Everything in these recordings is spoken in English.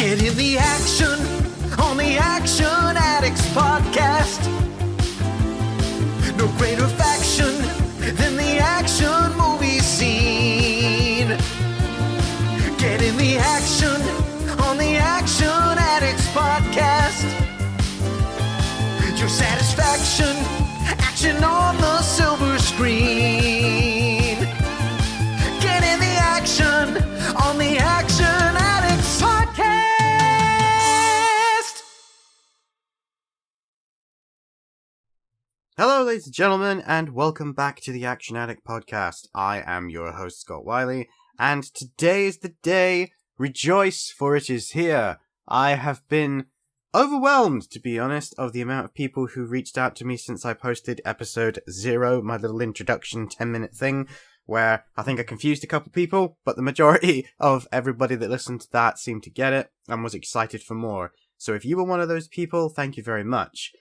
Get in the action on the Action Addicts podcast. No greater faction than the action movie scene. Get in the action on the Action Addicts podcast. Your satisfaction, action on the silver screen. Get in the action on the Action Addicts podcast. Hello, ladies and gentlemen, and welcome back to the Action Addict podcast. I am your host, Scott Wiley, and today is the day. Rejoice, for it is here. I have been overwhelmed, to be honest, of the amount of people who reached out to me since I posted episode 0, my little introduction 10-minute thing, where I think I confused a couple people, but the majority of everybody that listened to that seemed to get it and was excited for more. So if you were one of those people, thank you very much.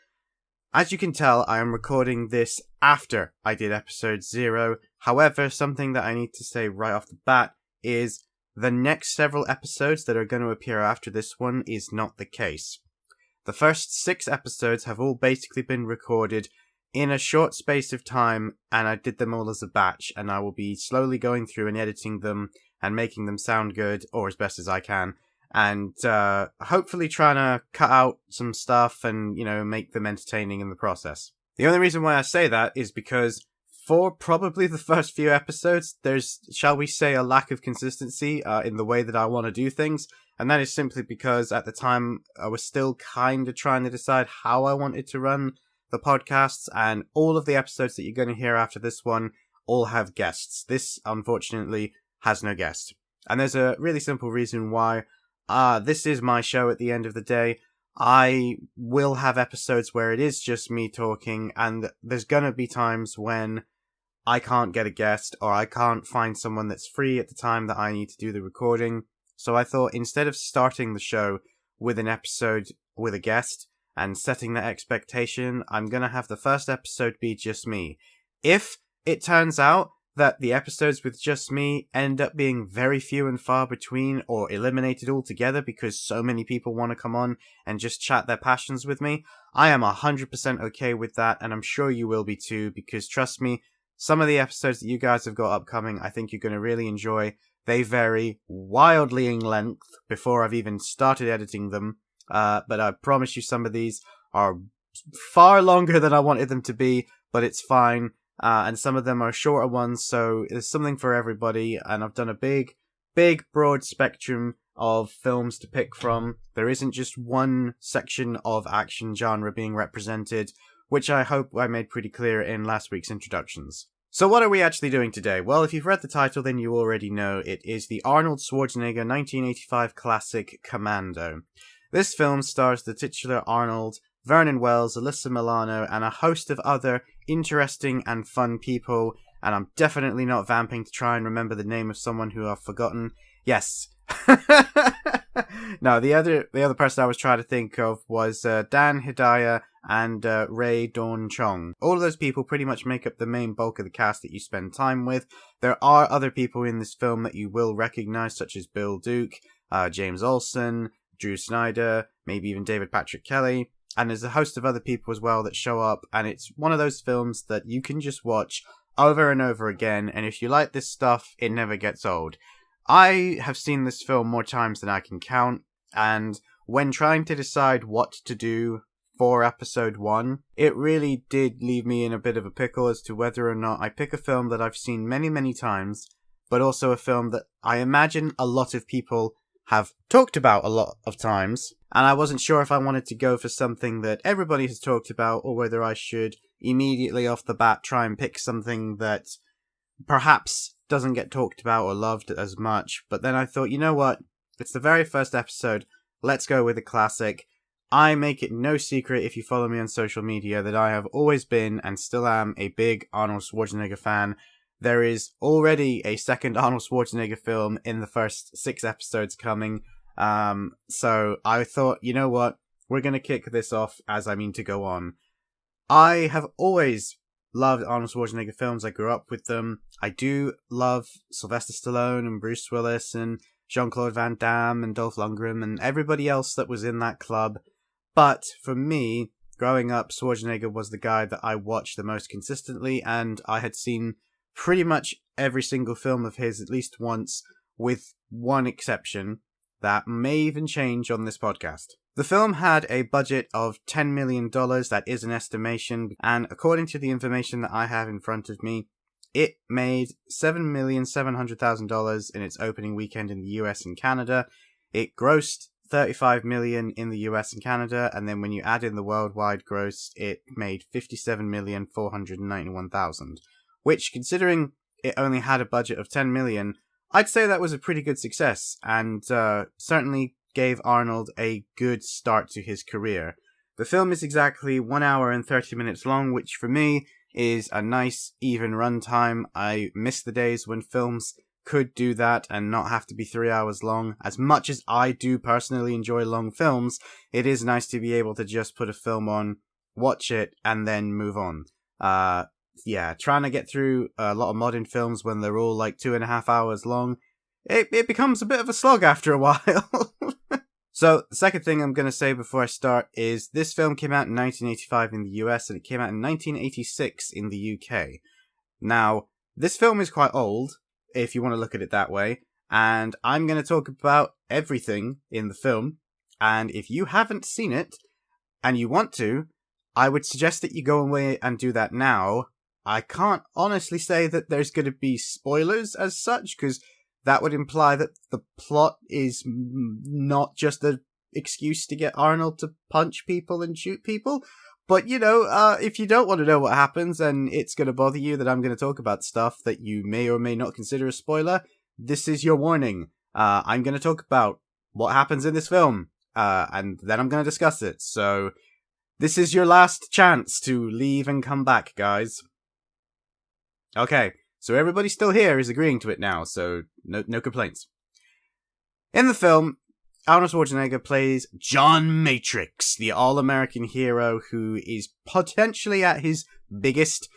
As you can tell, I am recording this after I did episode 0. However, something that I need to say right off the bat is the next several episodes that are going to appear after this one is not the case. The first 6 episodes have all basically been recorded in a short space of time, and I did them all as a batch, and I will be slowly going through and editing them and making them sound good, or as best as I can, and hopefully trying to cut out some stuff and, make them entertaining in the process. The only reason why I say that is because for probably the first few episodes, there's, shall we say, a lack of consistency in the way that I want to do things, and that is simply because at the time I was still kind of trying to decide how I wanted to run the podcasts, and all of the episodes that you're going to hear after this one all have guests. This, unfortunately, has no guest. And there's a really simple reason why. This is my show at the end of the day. I will have episodes where it is just me talking, and there's gonna be times when I can't get a guest, or I can't find someone that's free at the time that I need to do the recording. So I thought, instead of starting the show with an episode with a guest and setting that expectation, I'm gonna have the first episode be just me. If it turns out that the episodes with just me end up being very few and far between, or eliminated altogether because so many people want to come on and just chat their passions with me, I am 100% okay with that, and I'm sure you will be too, because trust me, some of the episodes that you guys have got upcoming, I think you're going to really enjoy. They vary wildly in length before I've even started editing them, but I promise you some of these are far longer than I wanted them to be, but it's fine. And some of them are shorter ones, so there's something for everybody, and I've done a big, broad spectrum of films to pick from. There isn't just one section of action genre being represented, which I hope I made pretty clear in last week's introductions. So what are we actually doing today? Well, if you've read the title, then you already know it is the Arnold Schwarzenegger 1985 classic Commando. This film stars the titular Arnold, Vernon Wells, Alyssa Milano, and a host of other interesting and fun people, and I'm definitely not vamping to try and remember the name of someone who I've forgotten. Yes. No, the other person I was trying to think of was Dan Hedaya and Ray Dawn Chong. All of those people pretty much make up the main bulk of the cast that you spend time with. There are other people in this film that you will recognize, such as Bill Duke, James Olsen, Drew Snyder, maybe even David Patrick Kelly. And there's a host of other people as well that show up, and it's one of those films that you can just watch over and over again, and if you like this stuff, it never gets old. I have seen this film more times than I can count, and when trying to decide what to do for episode 1, it really did leave me in a bit of a pickle as to whether or not I pick a film that I've seen many, many times, but also a film that I imagine a lot of people have talked about a lot of times, and I wasn't sure if I wanted to go for something that everybody has talked about, or whether I should immediately off the bat try and pick something that perhaps doesn't get talked about or loved as much. But then I thought, you know what, it's the very first episode, let's go with a classic. I make it no secret, if you follow me on social media, that I have always been and still am a big Arnold Schwarzenegger fan. There is already a second Arnold Schwarzenegger film in the first 6 episodes coming. So I thought, you know what? We're going to kick this off as I mean to go on. I have always loved Arnold Schwarzenegger films. I grew up with them. I do love Sylvester Stallone and Bruce Willis and Jean-Claude Van Damme and Dolph Lundgren and everybody else that was in that club. But for me, growing up, Schwarzenegger was the guy that I watched the most consistently, and I had seen pretty much every single film of his at least once, with one exception that may even change on this podcast. The film had a budget of $10 million, that is an estimation, and according to the information that I have in front of me, it made $7,700,000 in its opening weekend in the US and Canada. It grossed $35 million in the US and Canada, and then when you add in the worldwide gross, it made $57,491,000, which, considering it only had a budget of $10 million, I'd say that was a pretty good success, and certainly gave Arnold a good start to his career. The film is exactly 1 hour and 30 minutes long, which for me is a nice, even runtime. I miss the days when films could do that and not have to be 3 hours long. As much as I do personally enjoy long films, it is nice to be able to just put a film on, watch it, and then move on. Trying to get through a lot of modern films when they're all like 2.5 hours long, it becomes a bit of a slog after a while. So, the second thing I'm going to say before I start is this film came out in 1985 in the US and it came out in 1986 in the UK. Now, this film is quite old, if you want to look at it that way, and I'm going to talk about everything in the film, and if you haven't seen it, and you want to, I would suggest that you go away and do that now. I can't honestly say that there's going to be spoilers as such, because that would imply that the plot is not just an excuse to get Arnold to punch people and shoot people. But, if you don't want to know what happens and it's going to bother you that I'm going to talk about stuff that you may or may not consider a spoiler, this is your warning. I'm going to talk about what happens in this film, and then I'm going to discuss it. So, this is your last chance to leave and come back, guys. Okay. So everybody still here is agreeing to it now, so no complaints. In the film, Arnold Schwarzenegger plays John Matrix, the all-American hero who is potentially at his biggest.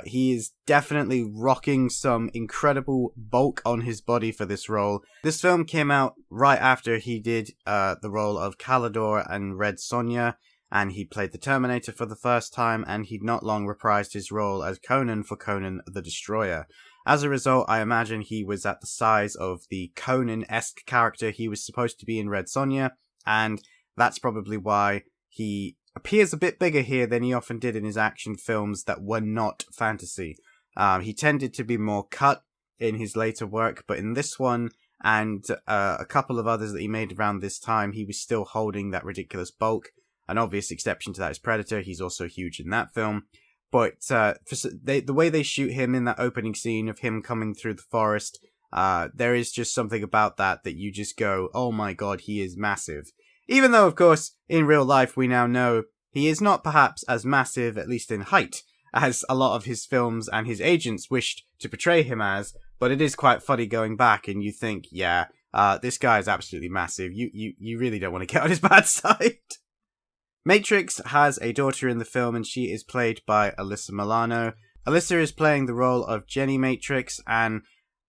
He is definitely rocking some incredible bulk on his body for this role. This film came out right after he did the role of Calidor and Red Sonja, and he played the Terminator for the first time, and he'd not long reprised his role as Conan for Conan the Destroyer. As a result, I imagine he was at the size of the Conan-esque character he was supposed to be in Red Sonja, and that's probably why he appears a bit bigger here than he often did in his action films that were not fantasy. He tended to be more cut in his later work, but in this one, and a couple of others that he made around this time, he was still holding that ridiculous bulk. An obvious exception to that is Predator. He's also huge in that film. But the way they shoot him in that opening scene of him coming through the forest, there is just something about that you just go, oh my god, he is massive. Even though, of course, in real life we now know he is not perhaps as massive, at least in height, as a lot of his films and his agents wished to portray him as. But it is quite funny going back and you think, this guy is absolutely massive. You really don't want to get on his bad side. Matrix has a daughter in the film, and she is played by Alyssa Milano. Alyssa is playing the role of Jenny Matrix, and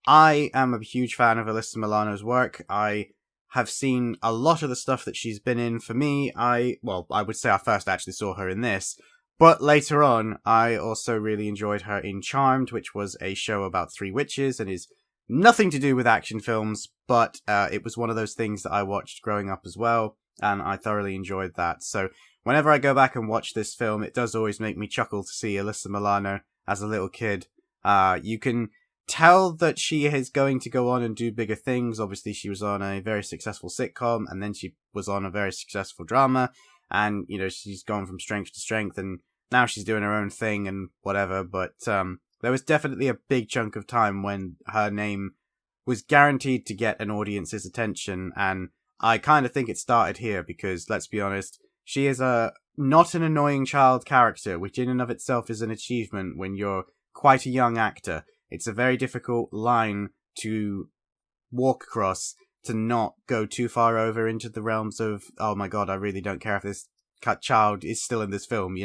I am a huge fan of Alyssa Milano's work. I have seen a lot of the stuff that she's been in. For me, I would say I first actually saw her in this, but later on, I also really enjoyed her in Charmed, which was a show about 3 witches, and is nothing to do with action films, but it was one of those things that I watched growing up as well, and I thoroughly enjoyed that. So whenever I go back and watch this film, it does always make me chuckle to see Alyssa Milano as a little kid. You can tell that she is going to go on and do bigger things. Obviously, she was on a very successful sitcom, and then she was on a very successful drama, and, she's gone from strength to strength, and now she's doing her own thing and whatever, but there was definitely a big chunk of time when her name was guaranteed to get an audience's attention, and I kind of think it started here, because, let's be honest, she is not an annoying child character, which in and of itself is an achievement when you're quite a young actor. It's a very difficult line to walk across to not go too far over into the realms of, oh my god, I really don't care if this child is still in this film,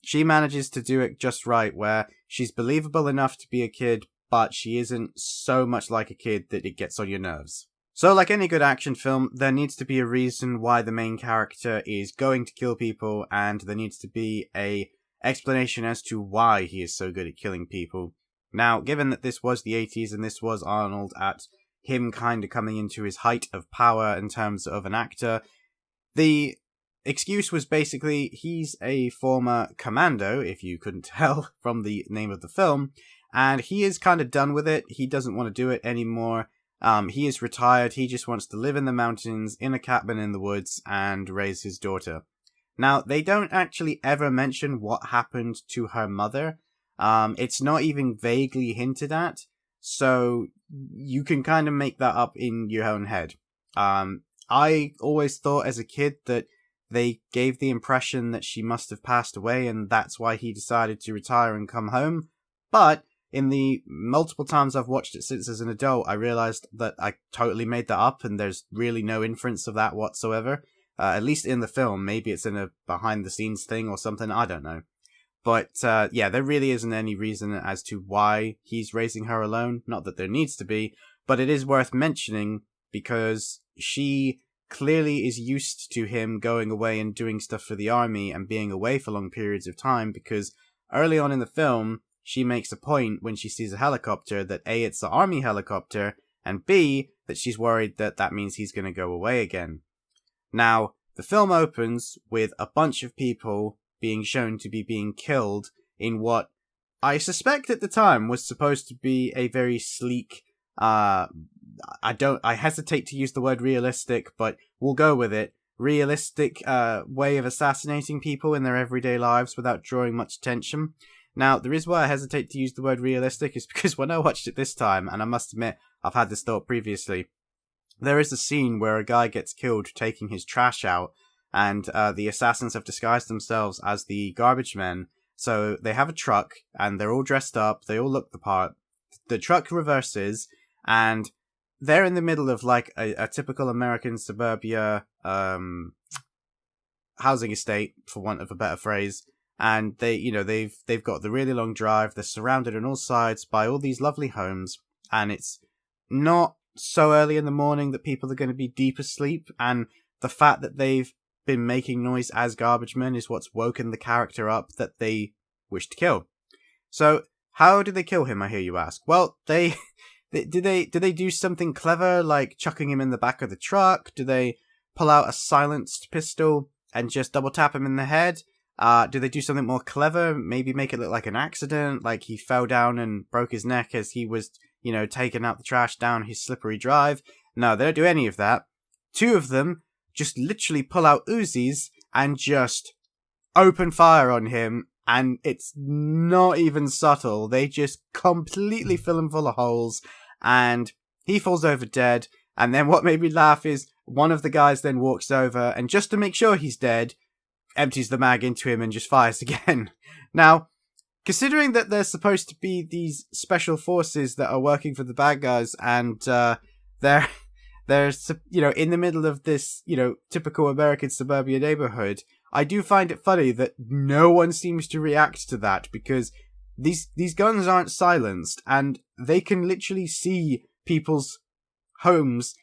She manages to do it just right, where she's believable enough to be a kid, but she isn't so much like a kid that it gets on your nerves. So like any good action film, there needs to be a reason why the main character is going to kill people, and there needs to be a explanation as to why he is so good at killing people. Now, given that this was the 80s and this was Arnold at him kind of coming into his height of power in terms of an actor, the excuse was basically he's a former commando, if you couldn't tell from the name of the film, and he is kind of done with it. He doesn't want to do it anymore. He is retired. He just wants to live in the mountains, in a cabin in the woods, and raise his daughter. Now, they don't actually ever mention what happened to her mother. It's not even vaguely hinted at, so you can kind of make that up in your own head. I always thought as a kid that they gave the impression that she must have passed away, and that's why he decided to retire and come home. But in the multiple times I've watched it since as an adult, I realized that I totally made that up, and there's really no inference of that whatsoever. At least in the film. Maybe it's in a behind-the-scenes thing or something, I don't know. But, yeah, there really isn't any reason as to why he's raising her alone. Not that there needs to be, but it is worth mentioning because she clearly is used to him going away and doing stuff for the army and being away for long periods of time, because early on in the film, she makes a point when she sees a helicopter that A, it's the army helicopter, and B, that she's worried that that means he's going to go away again. Now, the film opens with a bunch of people being shown to be being killed in what I suspect at the time was supposed to be a very sleek, I hesitate to use the word realistic, but we'll go with it, realistic way of assassinating people in their everyday lives without drawing much attention. Now, the reason why I hesitate to use the word realistic is because when I watched it this time, and I must admit, I've had this thought previously, there is a scene where a guy gets killed taking his trash out, and the assassins have disguised themselves as the garbage men. So they have a truck, and they're all dressed up, they all look the part. The truck reverses, and they're in the middle of like a typical American suburbia housing estate, for want of a better phrase. And they've got the really long drive, they're surrounded on all sides by all these lovely homes, and it's not so early in the morning that people are going to be deep asleep, and the fact that they've been making noise as garbage men is what's woken the character up that they wish to kill. So, how did they kill him, I hear you ask? Well, did they do something clever, like chucking him in the back of the truck? Do they pull out a silenced pistol and just double tap him in the head? Do they do something more clever? Maybe make it look like an accident, like he fell down and broke his neck as he was, taking out the trash down his slippery drive? No, they don't do any of that. Two of them just literally pull out Uzis and just open fire on him, and it's not even subtle. They just completely fill him full of holes, and he falls over dead. And then what made me laugh is one of the guys then walks over, and just to make sure he's dead, empties the mag into him and just fires again. Now, considering that there's supposed to be these special forces that are working for the bad guys, and they're in the middle of this, typical American suburbia neighborhood, I do find it funny that no one seems to react to that, because these guns aren't silenced, and they can literally see people's homes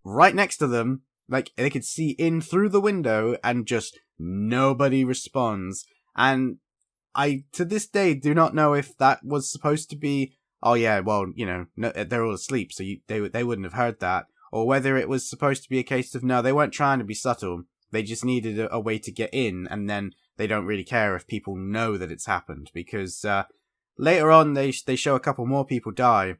right next to them. Like, they could see in through the window, and just nobody responds. And I, to this day, do not know if that was supposed to be, oh yeah, well, no, they're all asleep, so they wouldn't have heard that. Or whether it was supposed to be a case of, no, they weren't trying to be subtle. They just needed a way to get in, and then they don't really care if people know that it's happened. Because later on, they show a couple more people die.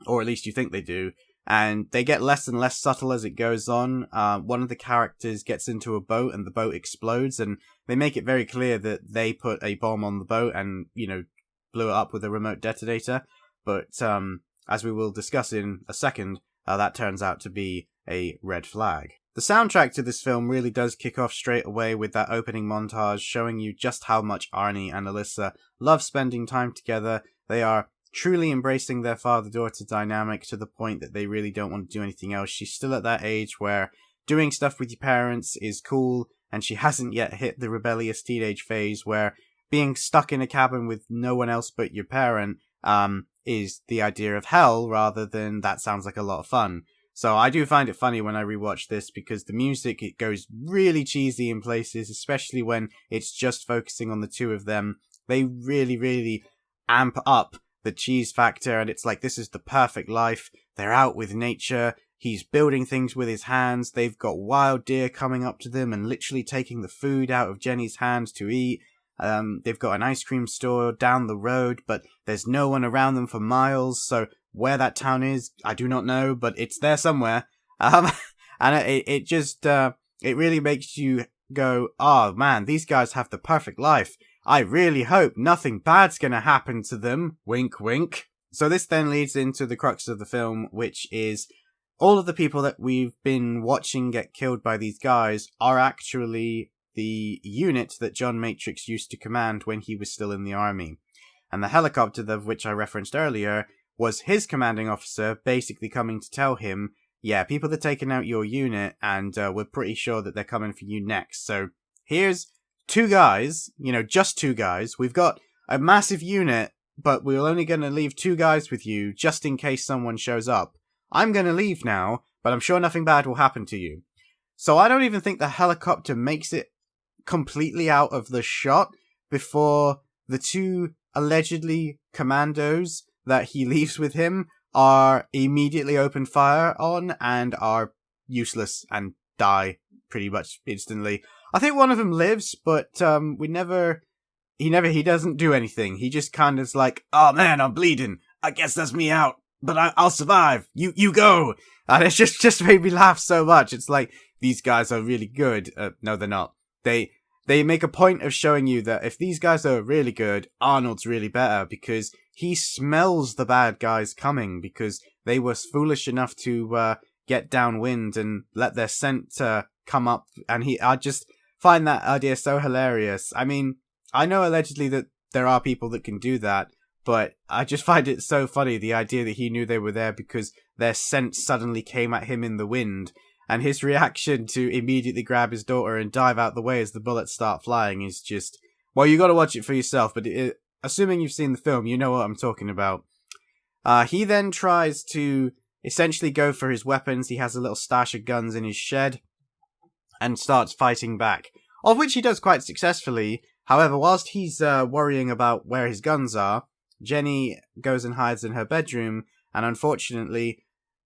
Or at least you think they do. And they get less and less subtle as it goes on. One of the characters gets into a boat, and the boat explodes, and they make it very clear that they put a bomb on the boat and, blew it up with a remote detonator. But as we will discuss in a second, that turns out to be a red flag. The soundtrack to this film really does kick off straight away with that opening montage showing you just how much Arnie and Alyssa love spending time together. They are truly embracing their father-daughter dynamic to the point that they really don't want to do anything else. She's still at that age where doing stuff with your parents is cool, and she hasn't yet hit the rebellious teenage phase where being stuck in a cabin with no one else but your parent is the idea of hell rather than that sounds like a lot of fun. So I do find it funny when I rewatch this because the music, it goes really cheesy in places, especially when it's just focusing on the two of them. They really, really amp up the cheese factor, and it's like, this is the perfect life. They're out with nature. He's building things with his hands. They've got wild deer coming up to them and literally taking the food out of Jenny's hands to eat. They've got an ice cream store down the road, but there's no one around them for miles. So where that town is, I do not know, but it's there somewhere. And it just, it really makes you go, oh man, these guys have the perfect life. I really hope nothing bad's gonna happen to them. Wink, wink. So this then leads into the crux of the film, which is all of the people that we've been watching get killed by these guys are actually the unit that John Matrix used to command when he was still in the army. And the helicopter of which I referenced earlier was his commanding officer basically coming to tell him, yeah, people are taking out your unit and we're pretty sure that they're coming for you next. So here's two guys, just two guys. We've got a massive unit, but we're only going to leave two guys with you just in case someone shows up. I'm going to leave now, but I'm sure nothing bad will happen to you. So I don't even think the helicopter makes it completely out of the shot before the two allegedly commandos that he leaves with him are immediately open fire on and are useless and die pretty much instantly. I think one of them lives, but he doesn't do anything. He just kind of is like, oh man, I'm bleeding. I guess that's me out, but I'll survive. You go. And it just made me laugh so much. It's like, these guys are really good. No, they're not. They make a point of showing you that if these guys are really good, Arnold's really better because he smells the bad guys coming because they were foolish enough to get downwind and let their scent come up. And I just find that idea so hilarious. I mean, I know allegedly that there are people that can do that, but I just find it so funny, the idea that he knew they were there because their scent suddenly came at him in the wind. And his reaction to immediately grab his daughter and dive out the way as the bullets start flying is just... Well, you got to watch it for yourself, but assuming you've seen the film, you know what I'm talking about. He then tries to essentially go for his weapons. He has a little stash of guns in his shed and starts fighting back, of which he does quite successfully. However, whilst he's worrying about where his guns are, Jenny goes and hides in her bedroom, and unfortunately...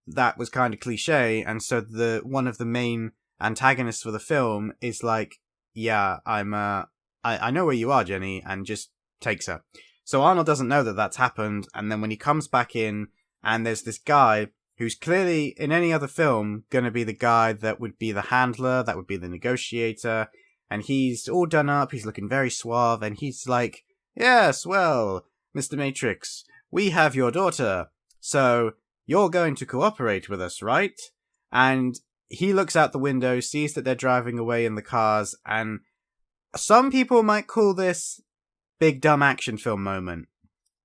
that was kind of cliche, and so one of the main antagonists for the film is like, yeah, I know where you are, Jenny, and just takes her. So Arnold doesn't know that that's happened, and then when he comes back in, and there's this guy who's clearly, in any other film, gonna be the guy that would be the handler, that would be the negotiator, and he's all done up, he's looking very suave, and he's like, yes, well, Mr. Matrix, we have your daughter, so... you're going to cooperate with us, right? And he looks out the window, sees that they're driving away in the cars, and some people might call this big dumb action film moment.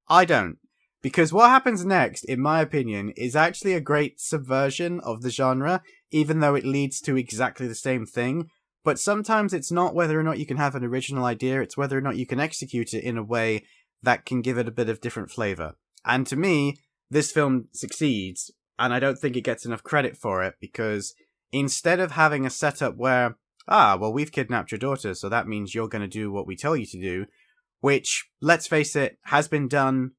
I don't. Because what happens next, in my opinion, is actually a great subversion of the genre, even though it leads to exactly the same thing. But sometimes it's not whether or not you can have an original idea, it's whether or not you can execute it in a way that can give it a bit of different flavour. And to me... this film succeeds, and I don't think it gets enough credit for it, because instead of having a setup where, well, we've kidnapped your daughter, so that means you're going to do what we tell you to do, which, let's face it, has been done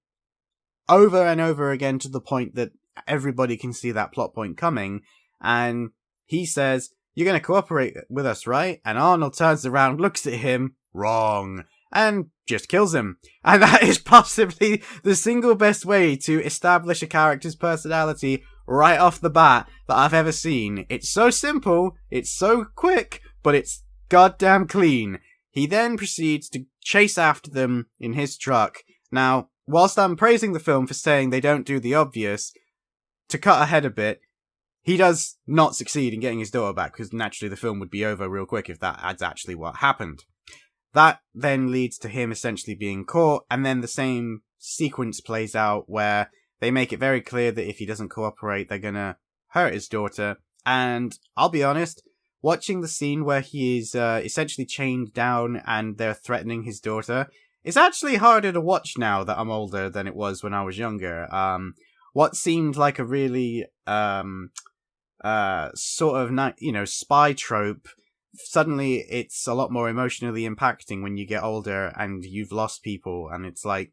over and over again to the point that everybody can see that plot point coming, and he says, you're going to cooperate with us, right? And Arnold turns around, looks at him, wrong, and just kills him. And that is possibly the single best way to establish a character's personality right off the bat that I've ever seen. It's so simple, it's so quick, but it's goddamn clean. He then proceeds to chase after them in his truck. Now, whilst I'm praising the film for saying they don't do the obvious, to cut ahead a bit, he does not succeed in getting his daughter back, because naturally the film would be over real quick if that's actually what happened. That then leads to him essentially being caught, and then the same sequence plays out where they make it very clear that if he doesn't cooperate, they're gonna hurt his daughter. And I'll be honest, watching the scene where he is essentially chained down and they're threatening his daughter, it's actually harder to watch now that I'm older than it was when I was younger. What seemed like a really sort of spy trope, suddenly it's a lot more emotionally impacting when you get older and you've lost people, and it's like,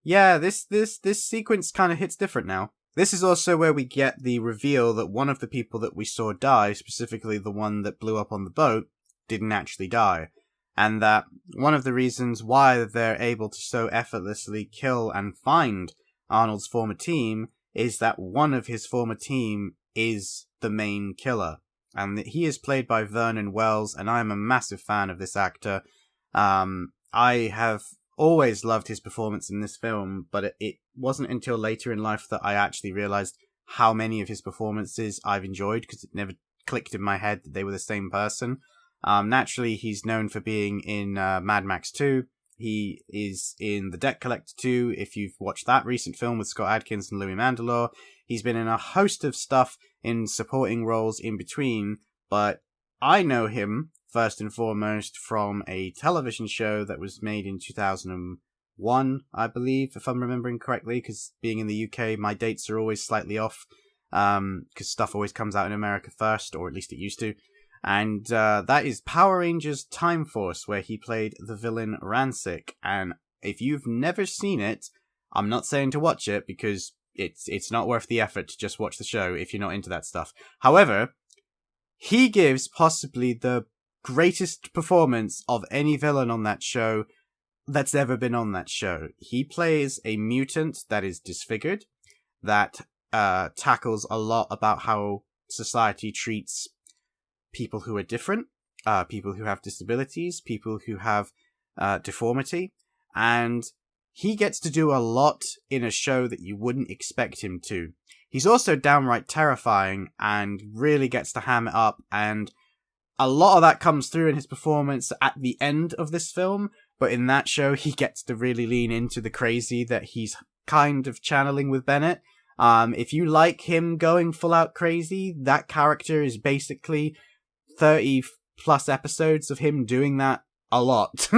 yeah, this sequence kind of hits different now. This is also where we get the reveal that one of the people that we saw die, specifically the one that blew up on the boat, didn't actually die. And that one of the reasons why they're able to so effortlessly kill and find Arnold's former team is that one of his former team is the main killer. And he is played by Vernon Wells, and I am a massive fan of this actor. I have always loved his performance in this film, but it wasn't until later in life that I actually realized how many of his performances I've enjoyed, because it never clicked in my head that they were the same person. Naturally, he's known for being in Mad Max 2. He is in The Debt Collector 2, if you've watched that recent film with Scott Adkins and Louis Mandylor. He's been in a host of stuff in supporting roles in between, but I know him first and foremost from a television show that was made in 2001, I believe, if I'm remembering correctly, because being in the UK, my dates are always slightly off, because stuff always comes out in America first, or at least it used to. And that is Power Rangers Time Force, where he played the villain Rancic. And if you've never seen it, I'm not saying to watch it, because it's not worth the effort to just watch the show if you're not into that stuff. However, he gives possibly the greatest performance of any villain on that show that's ever been on that show. He plays a mutant that is disfigured, that tackles a lot about how society treats people who are different, people who have disabilities, people who have deformity, and he gets to do a lot in a show that you wouldn't expect him to. He's also downright terrifying and really gets to ham it up, and a lot of that comes through in his performance at the end of this film, but in that show he gets to really lean into the crazy that he's kind of channeling with Bennett. If you like him going full out crazy, that character is basically 30 plus episodes of him doing that a lot.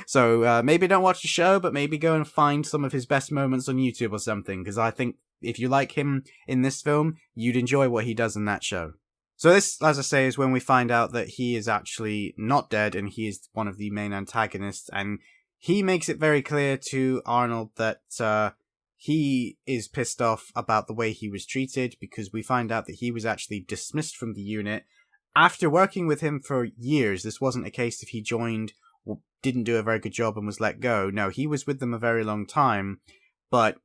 So maybe don't watch the show, but maybe go and find some of his best moments on YouTube or something, because I think if you like him in this film, you'd enjoy what he does in that show. So this, as I say, is when we find out that he is actually not dead and he is one of the main antagonists, and he makes it very clear to Arnold that he is pissed off about the way he was treated, because we find out that he was actually dismissed from the unit after working with him for years. This wasn't a case if he joined or didn't do a very good job and was let go. No, he was with them a very long time, but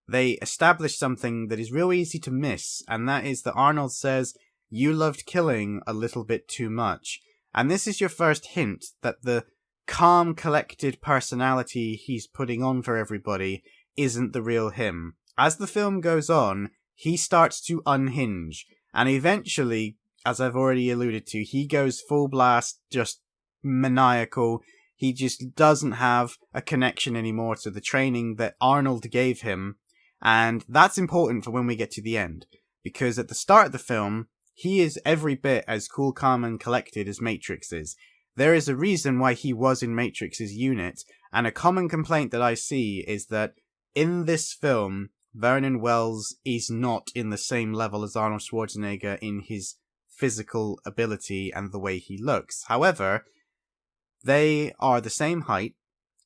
they established something that is real easy to miss, and that is that Arnold says, "You loved killing a little bit too much." And this is your first hint that the calm, collected personality he's putting on for everybody isn't the real him. As the film goes on, he starts to unhinge, and eventually, as I've already alluded to, he goes full blast, just maniacal. He just doesn't have a connection anymore to the training that Arnold gave him, and that's important for when we get to the end, because at the start of the film, he is every bit as cool, calm, and collected as Matrix is. There is a reason why he was in Matrix's unit, and a common complaint that I see is that in this film, Vernon Wells is not in the same level as Arnold Schwarzenegger in his physical ability and the way he looks. However, they are the same height,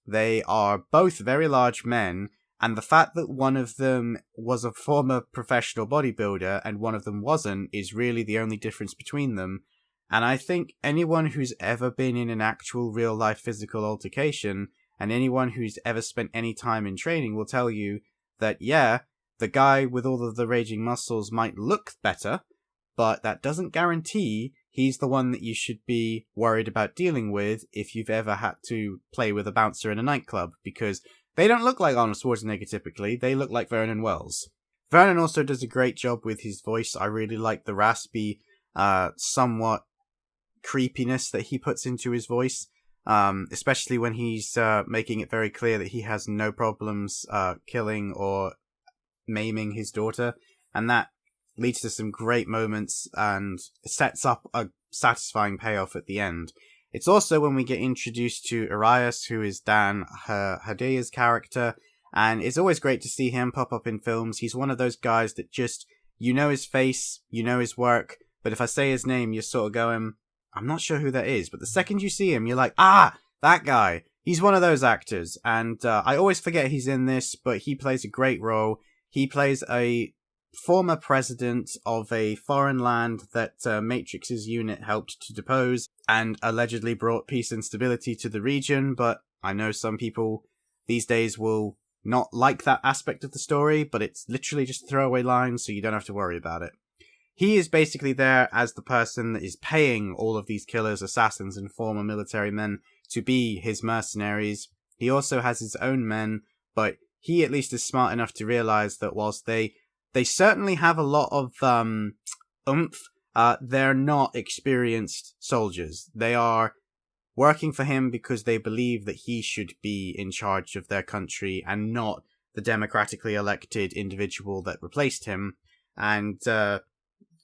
they are both very large men, and the fact that one of them was a former professional bodybuilder and one of them wasn't is really the only difference between them. And I think anyone who's ever been in an actual real-life physical altercation, and anyone who's ever spent any time in training will tell you that, yeah, the guy with all of the raging muscles might look better, but that doesn't guarantee he's the one that you should be worried about dealing with if you've ever had to play with a bouncer in a nightclub, because they don't look like Arnold Schwarzenegger typically, they look like Vernon Wells. Vernon also does a great job with his voice. I really like the raspy, somewhat creepiness that he puts into his voice, especially when he's making it very clear that he has no problems killing or maiming his daughter, and that leads to some great moments and sets up a satisfying payoff at the end. It's also when we get introduced to Arias, who is Dan Hadea's character, and it's always great to see him pop up in films. He's one of those guys that just, you know his face, you know his work, but if I say his name, you're sort of going, I'm not sure who that is. But the second you see him, you're like, that guy. He's one of those actors, and I always forget he's in this, but he plays a great role. He plays a former president of a foreign land that Matrix's unit helped to depose and allegedly brought peace and stability to the region, but I know some people these days will not like that aspect of the story, but it's literally just a throwaway line, so you don't have to worry about it. He is basically there as the person that is paying all of these killers, assassins, and former military men to be his mercenaries. He also has his own men, but he at least is smart enough to realize that whilst they certainly have a lot of oomph, they're not experienced soldiers. They are working for him because they believe that he should be in charge of their country and not the democratically elected individual that replaced him. And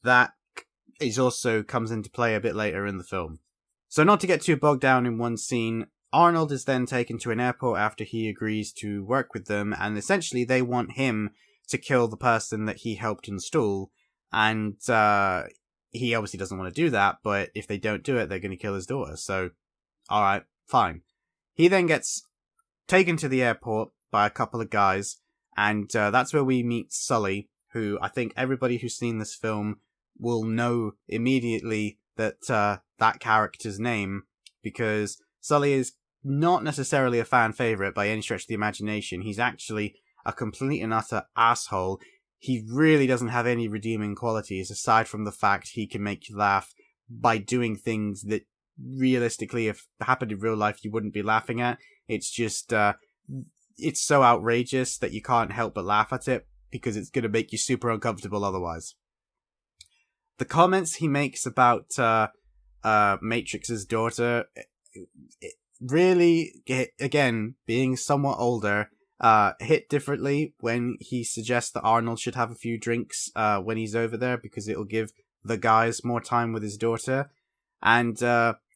that is also comes into play a bit later in the film. So not to get too bogged down in one scene, Arnold is then taken to an airport after he agrees to work with them, and essentially they want him to kill the person that he helped install, and he obviously doesn't want to do that, but if they don't do it, they're going to kill his daughter, so alright, fine. He then gets taken to the airport by a couple of guys, and that's where we meet Sully, who I think everybody who's seen this film will know immediately that that character's name, because Sully is not necessarily a fan favourite by any stretch of the imagination. He's actually a complete and utter asshole. He really doesn't have any redeeming qualities aside from the fact he can make you laugh by doing things that realistically, if happened in real life, you wouldn't be laughing at. It's just, it's so outrageous that you can't help but laugh at it because it's going to make you super uncomfortable otherwise. The comments he makes about Matrix's daughter, really, again, being somewhat older, hit differently when he suggests that Arnold should have a few drinks when he's over there because it'll give the guys more time with his daughter. And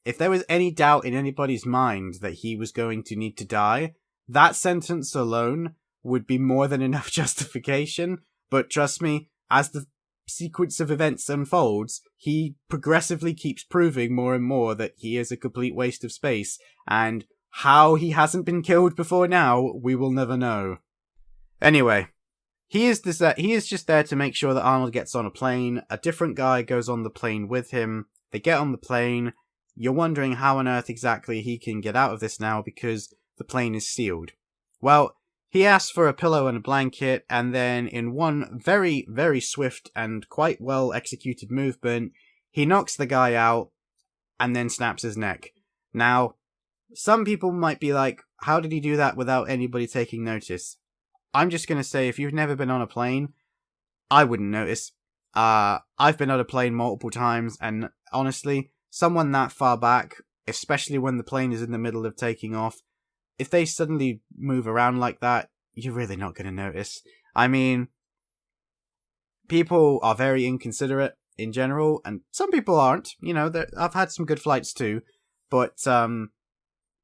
if there was any doubt in anybody's mind that he was going to need to die, that sentence alone would be more than enough justification. But trust me, as the sequence of events unfolds, he progressively keeps proving more and more that he is a complete waste of space, and how he hasn't been killed before now, we will never know. Anyway, he is just there to make sure that Arnold gets on a plane. A different guy goes on the plane with him. They get on the plane. You're wondering how on earth exactly he can get out of this now because the plane is sealed. Well, he asks for a pillow and a blanket, and then in one very, very swift and quite well executed movement, he knocks the guy out and then snaps his neck. Now, some people might be like, how did he do that without anybody taking notice? I'm just going to say, if you've never been on a plane, I wouldn't notice. I've been on a plane multiple times, and honestly, someone that far back, especially when the plane is in the middle of taking off, if they suddenly move around like that, you're really not going to notice. I mean, people are very inconsiderate in general, and some people aren't. You know, I've had some good flights too, but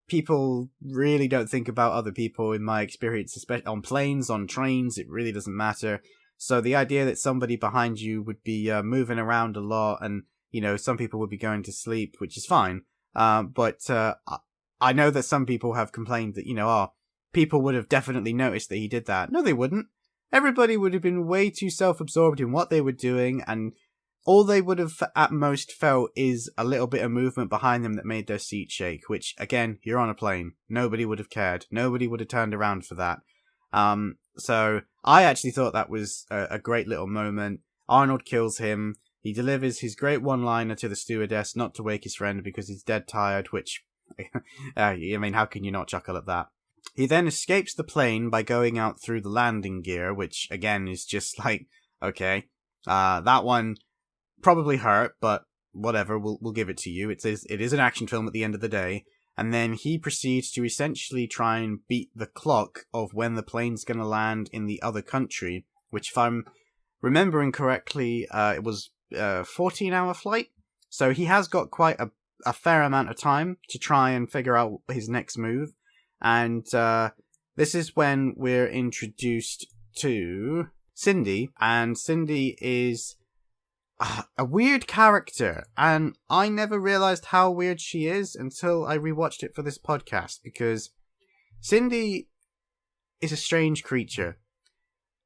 people really don't think about other people in my experience, especially on planes, on trains. It really doesn't matter. So the idea that somebody behind you would be moving around a lot, and you know, some people would be going to sleep, which is fine. But I know that some people have complained that, you know, people would have definitely noticed that he did that. No, they wouldn't. Everybody would have been way too self-absorbed in what they were doing, and all they would have at most felt is a little bit of movement behind them that made their seat shake, which, again, you're on a plane. Nobody would have cared. Nobody would have turned around for that. So I actually thought that was a great little moment. Arnold kills him. He delivers his great one-liner to the stewardess not to wake his friend because he's dead tired, which, I mean, how can you not chuckle at that? He then escapes the plane by going out through the landing gear, which, again, is just like, okay, that one probably hurt, but whatever, we'll give it to you. It is an action film at the end of the day. And then he proceeds to essentially try and beat the clock of when the plane's going to land in the other country, which, if I'm remembering correctly, it was a 14-hour flight. So he has got quite a fair amount of time to try and figure out his next move. And this is when we're introduced to Cindy, and Cindy is a weird character, and I never realized how weird she is until I rewatched it for this podcast, because Cindy is a strange creature.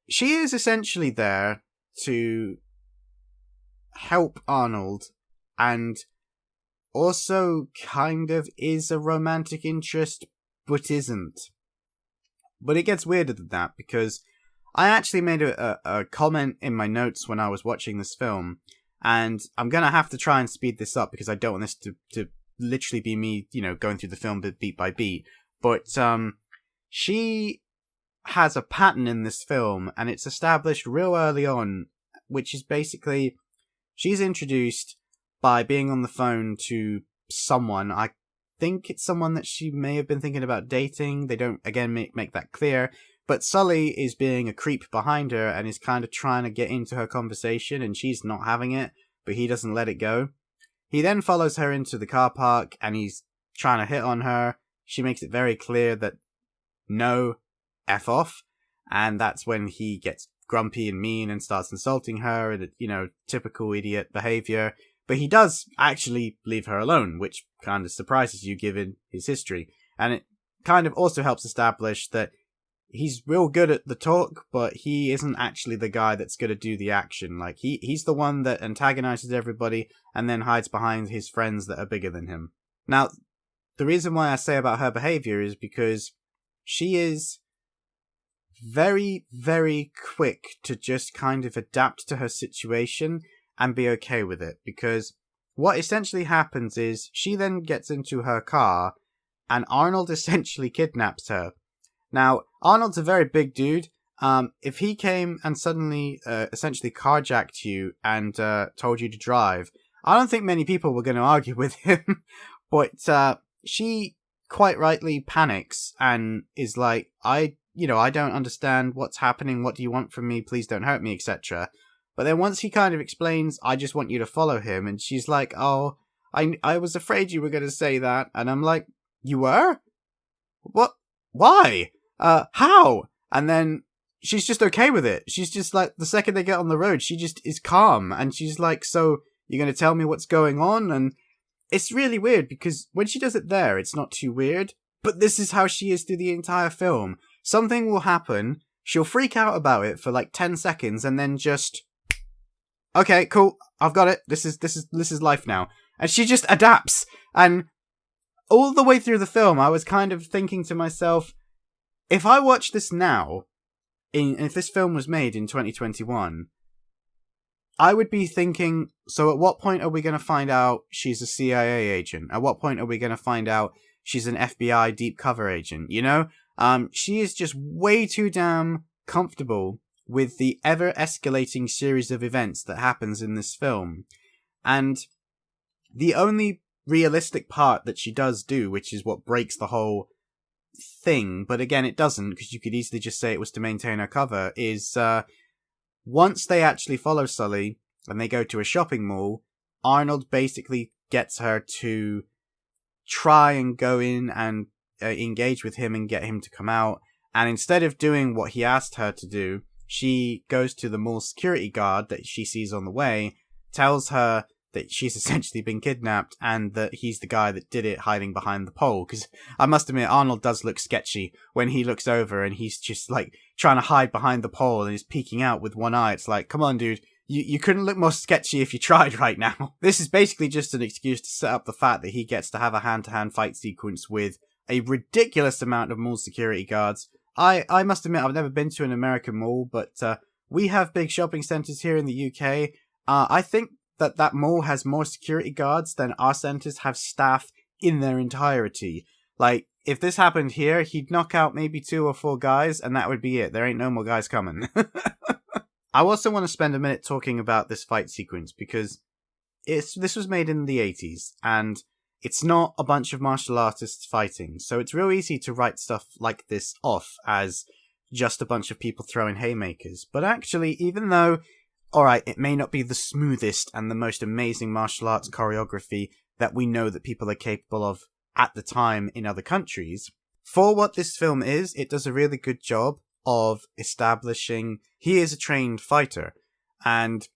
She is essentially there to help Arnold, and also kind of is a romantic interest, but isn't. But it gets weirder than that, because I actually made a comment in my notes when I was watching this film, and I'm going to have to try and speed this up because I don't want this to literally be me, going through the film beat by beat. But she has a pattern in this film, and it's established real early on, which is basically she's introduced by being on the phone to someone. I think it's someone that she may have been thinking about dating. They don't, again, make that clear. But Sully is being a creep behind her and is kind of trying to get into her conversation, and she's not having it, but he doesn't let it go. He then follows her into the car park, and he's trying to hit on her. She makes it very clear that no, F off, and that's when he gets grumpy and mean and starts insulting her, and, typical idiot behavior. But he does actually leave her alone, which kind of surprises you given his history. And it kind of also helps establish that he's real good at the talk, but he isn't actually the guy that's going to do the action. Like, he's the one that antagonizes everybody and then hides behind his friends that are bigger than him. Now, the reason why I say about her behavior is because she is very, very quick to just kind of adapt to her situation and be okay with it. Because what essentially happens is she then gets into her car and Arnold essentially kidnaps her. Now, Arnold's a very big dude. If he came and suddenly essentially carjacked you and told you to drive, I don't think many people were going to argue with him. But she quite rightly panics and is like, I don't understand what's happening. What do you want from me? Please don't hurt me, etc. But then once he kind of explains, I just want you to follow him. And she's like, oh, I was afraid you were going to say that. And I'm like, you were? What? Why? How? And then she's just okay with it. She's just like, the second they get on the road, she just is calm. And she's like, so you're going to tell me what's going on? And it's really weird because when she does it there, it's not too weird. But this is how she is through the entire film. Something will happen. She'll freak out about it for like 10 seconds and then just, okay, cool. I've got it. This is life now. And she just adapts. And all the way through the film, I was kind of thinking to myself, if I watch this now, if this film was made in 2021, I would be thinking, so at what point are we going to find out she's a CIA agent? At what point are we going to find out she's an FBI deep cover agent? She is just way too damn comfortable with the ever-escalating series of events that happens in this film. And the only realistic part that she does do, which is what breaks the whole thing, but again it doesn't, because you could easily just say it was to maintain her cover, is once they actually follow Sully and they go to a shopping mall, Arnold basically gets her to try and go in and engage with him and get him to come out, and instead of doing what he asked her to do, she goes to the mall security guard that she sees on the way, tells her that she's essentially been kidnapped and that he's the guy that did it hiding behind the pole. Because I must admit, Arnold does look sketchy when he looks over and he's just like trying to hide behind the pole and he's peeking out with one eye. It's like, come on, dude. You couldn't look more sketchy if you tried right now. This is basically just an excuse to set up the fact that he gets to have a hand-to-hand fight sequence with a ridiculous amount of mall security guards. I must admit, I've never been to an American mall, but we have big shopping centres here in the UK. I think that mall has more security guards than our centres have staff in their entirety. Like, if this happened here, he'd knock out maybe 2 or 4 guys, and that would be it. There ain't no more guys coming. I also want to spend a minute talking about this fight sequence, because this was made in the 80s, and it's not a bunch of martial artists fighting, so it's real easy to write stuff like this off as just a bunch of people throwing haymakers. But actually, even though, alright, it may not be the smoothest and the most amazing martial arts choreography that we know that people are capable of at the time in other countries. For what this film is, it does a really good job of establishing he is a trained fighter, and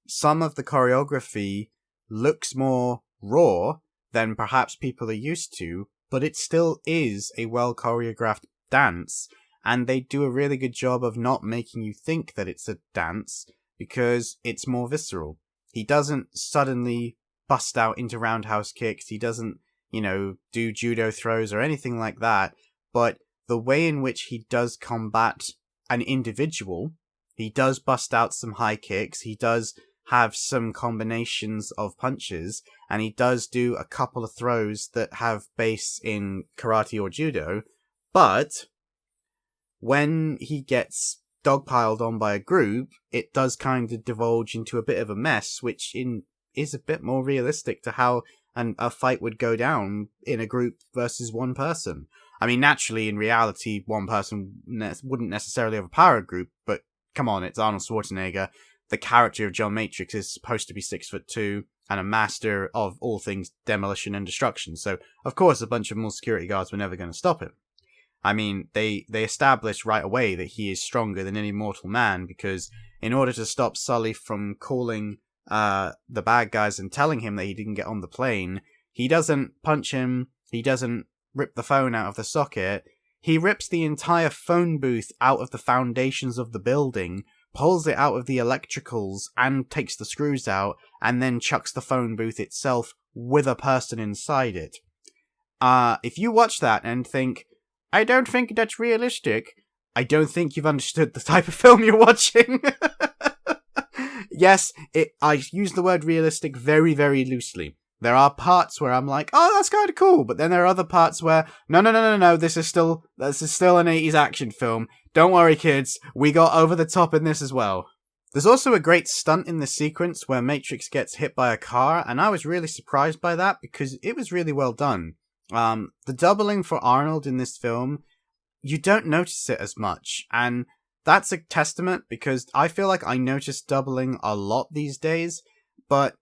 some of the choreography looks more raw than perhaps people are used to, but it still is a well choreographed dance, and they do a really good job of not making you think that it's a dance because it's more visceral. He doesn't suddenly bust out into roundhouse kicks, he doesn't, do judo throws or anything like that, but the way in which he does combat an individual, he does bust out some high kicks, he does have some combinations of punches, and he does do a couple of throws that have base in karate or judo, but when he gets dogpiled on by a group, it does kind of divulge into a bit of a mess, which is a bit more realistic to how a fight would go down in a group versus one person. I mean, naturally, in reality, one person wouldn't necessarily overpower a group, but come on, it's Arnold Schwarzenegger. The character of John Matrix is supposed to be 6'2" and a master of all things demolition and destruction, so of course a bunch of more security guards were never going to stop him. I mean, they established right away that he is stronger than any mortal man, because in order to stop Sully from calling the bad guys and telling him that he didn't get on the plane, he doesn't punch him, he doesn't rip the phone out of the socket, he rips the entire phone booth out of the foundations of the building, pulls it out of the electricals and takes the screws out, and then chucks the phone booth itself with a person inside it. If you watch that and think, I don't think that's realistic, I don't think you've understood the type of film you're watching. Yes, I use the word realistic very, very loosely. There are parts where I'm like, oh, that's kind of cool, but then there are other parts where, no, this is still an 80s action film. Don't worry, kids, we got over the top in this as well. There's also a great stunt in this sequence where Matrix gets hit by a car, and I was really surprised by that because it was really well done. The doubling for Arnold in this film, you don't notice it as much, and that's a testament because I feel like I notice doubling a lot these days, but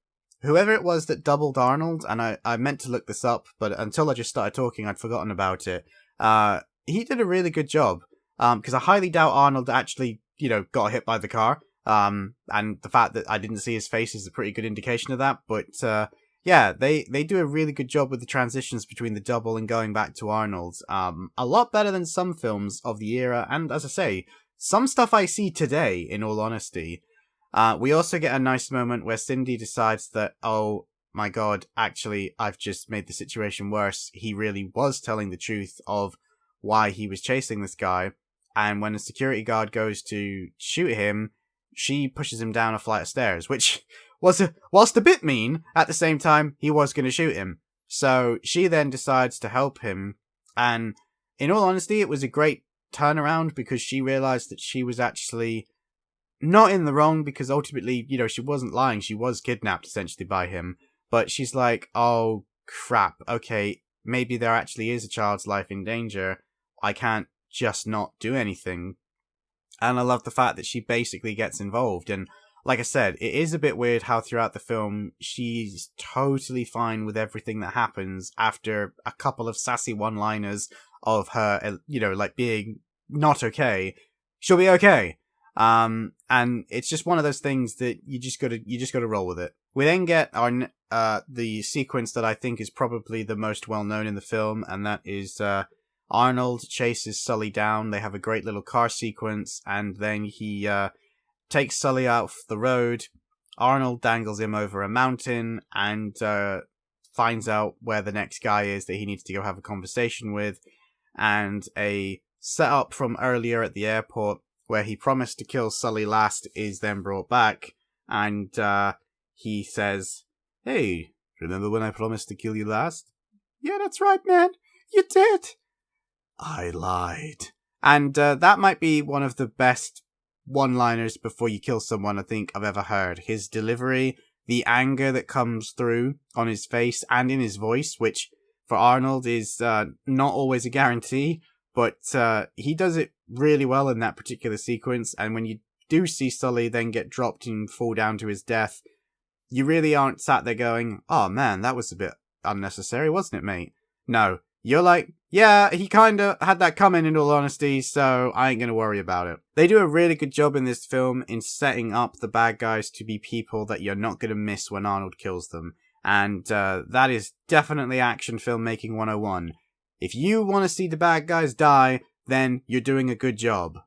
whoever it was that doubled Arnold, and I meant to look this up, but until I just started talking, I'd forgotten about it. He did a really good job, because I highly doubt Arnold actually, got hit by the car. And the fact that I didn't see his face is a pretty good indication of that. But yeah, they do a really good job with the transitions between the double and going back to Arnold. A lot better than some films of the era, and as I say, some stuff I see today, in all honesty. We also get a nice moment where Cindy decides that, oh my god, actually, I've just made the situation worse. He really was telling the truth of why he was chasing this guy. And when a security guard goes to shoot him, she pushes him down a flight of stairs, which was, whilst a bit mean, at the same time, he was going to shoot him. So she then decides to help him. And in all honesty, it was a great turnaround because she realized that she was actually not in the wrong, because ultimately, she wasn't lying. She was kidnapped essentially by him. But she's like, oh crap, okay, maybe there actually is a child's life in danger. I can't just not do anything. And I love the fact that she basically gets involved. And like I said, it is a bit weird how throughout the film, she's totally fine with everything that happens after a couple of sassy one-liners of her, like being not okay. She'll be okay. And it's just one of those things that you just gotta roll with it. We then get the sequence that I think is probably the most well known in the film, and that is Arnold chases Sully down. They have a great little car sequence, and then he takes Sully out of the road. Arnold dangles him over a mountain and finds out where the next guy is that he needs to go have a conversation with, and a setup from earlier at the airport where he promised to kill Sully last is then brought back, and he says, hey, remember when I promised to kill you last? Yeah, that's right, man. You did. I lied. And that might be one of the best one-liners before you kill someone I think I've ever heard. His delivery, the anger that comes through on his face and in his voice, which for Arnold is not always a guarantee, but he does it really well in that particular sequence. And when you do see Sully then get dropped and fall down to his death, you really aren't sat there going, oh man, that was a bit unnecessary, wasn't it, mate? No. You're like, yeah, he kind of had that coming, in all honesty, so I ain't going to worry about it. They do a really good job in this film in setting up the bad guys to be people that you're not going to miss when Arnold kills them. And that is definitely action filmmaking 101. If you want to see the bad guys die, then you're doing a good job.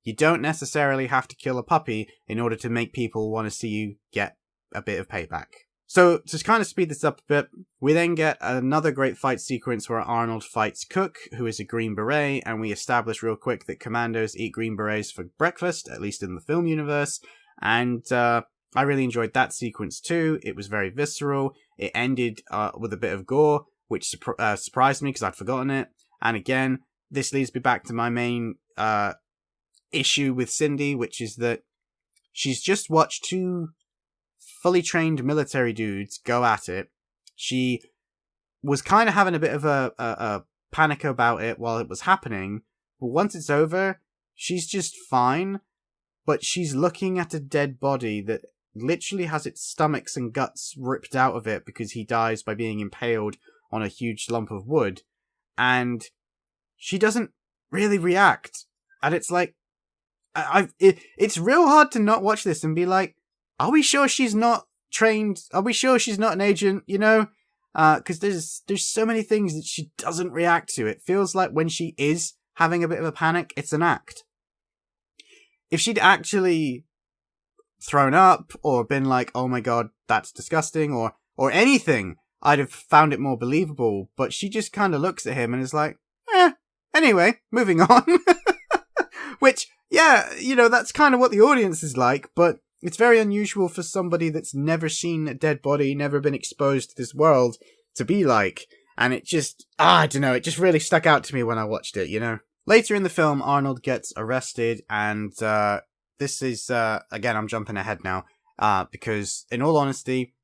You don't necessarily have to kill a puppy in order to make people want to see you get a bit of payback. So, to kind of speed this up a bit, we then get another great fight sequence where Arnold fights Cook, who is a Green Beret, and we establish real quick that commandos eat Green Berets for breakfast, at least in the film universe, and I really enjoyed that sequence too. It was very visceral. It ended with a bit of gore, which surprised me because I'd forgotten it, and again, this leads me back to my main issue with Cindy, which is that she's just watched two fully trained military dudes go at it. She was kind of having a bit of a panic about it while it was happening, but once it's over, she's just fine, but she's looking at a dead body that literally has its stomachs and guts ripped out of it because he dies by being impaled on a huge lump of wood, and she doesn't really react. And it's like, it's real hard to not watch this and be like, are we sure she's not trained? Are we sure she's not an agent? You know, because there's so many things that she doesn't react to. It feels like when she is having a bit of a panic, it's an act. If she'd actually thrown up or been like, "Oh my god, that's disgusting," or anything, I'd have found it more believable. But she just kind of looks at him and is like, anyway, moving on. Which, yeah, you know, that's kind of what the audience is like, but it's very unusual for somebody that's never seen a dead body, never been exposed to this world, to be like. And it just, I don't know, it just really stuck out to me when I watched it, you know? Later in the film, Arnold gets arrested, and this is, again, I'm jumping ahead now, because, in all honesty,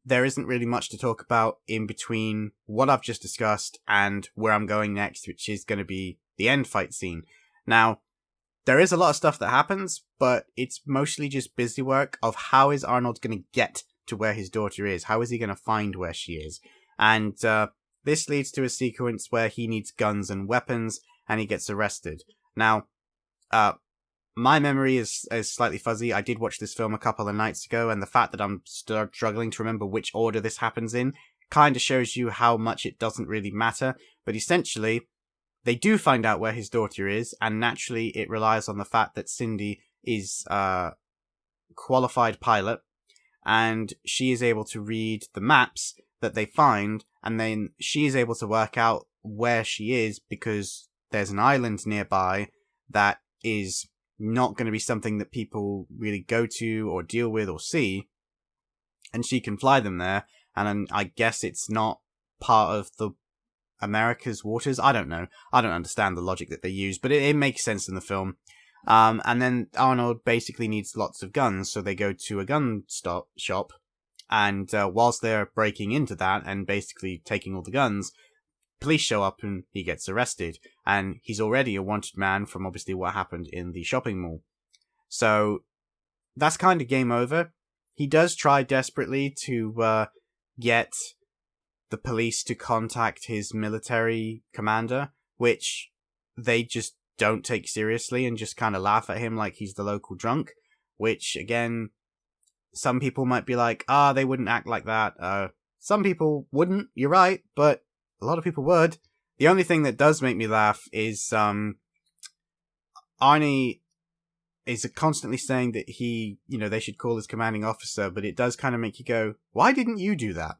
there isn't really much to talk about in between what I've just discussed and where I'm going next, which is going to be the end fight scene. Now, there is a lot of stuff that happens, but it's mostly just busy work of how is Arnold going to get to where his daughter is? How is he going to find where she is? And this leads to a sequence where he needs guns and weapons, and he gets arrested. Now, my memory is slightly fuzzy. I did watch this film a couple of nights ago, and the fact that I'm struggling to remember which order this happens in kind of shows you how much it doesn't really matter. But essentially, they do find out where his daughter is, and naturally it relies on the fact that Cindy is a qualified pilot, and she is able to read the maps that they find, and then she is able to work out where she is because there's an island nearby that is not going to be something that people really go to or deal with or see, and she can fly them there, and I guess it's not part of the America's waters. I don't know. I don't understand the logic that they use, but it makes sense in the film. And then Arnold basically needs lots of guns, so they go to a gun shop, and whilst they're breaking into that and basically taking all the guns, police show up and he gets arrested, and he's already a wanted man from obviously what happened in the shopping mall. So that's kind of game over. He does try desperately to get the police to contact his military commander, which they just don't take seriously and just kind of laugh at him like he's the local drunk, which, again, some people might be like, they wouldn't act like that. Some people wouldn't, you're right, but a lot of people would. The only thing that does make me laugh is Arnie is constantly saying that they should call his commanding officer, but it does kind of make you go, why didn't you do that?